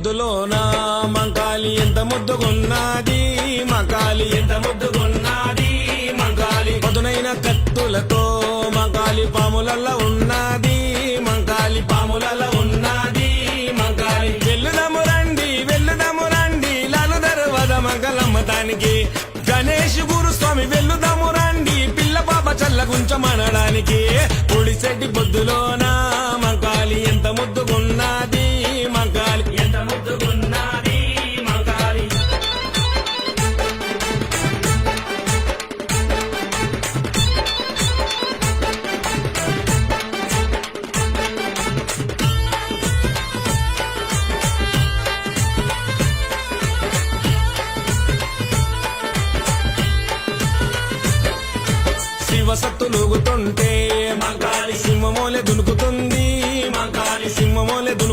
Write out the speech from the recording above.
పొద్దులోన మంకాలి ఎంత ముద్దుగున్నది, మంకాలి ఎంత ముద్దుగున్నది, మంకాలి పదునైన కత్తులతో మంకాలి పాములల్ల ఉన్నది, మంకాలి పాములల్ల ఉన్నది, మంకాలి వెల్లుదము రండి లాలు దర్వాజ మంగళమ్మ దానికి, గణేష్ గురుస్వామి వెల్లుదము రండి పిల్ల పాప చల్లగుంచమనడానికి, పొడిసెట్టి పొద్దులోన మంకాలి ఎంత ముద్దుగున్నది, మంకాలి ఎంత ముద్దుగున్నది, మంకాలి శివసత్తులుగుతుంటే మంకాలి సింహమోలే దునుకుతుంది, మంకాలి సింహమోలే దునుకుతుంది.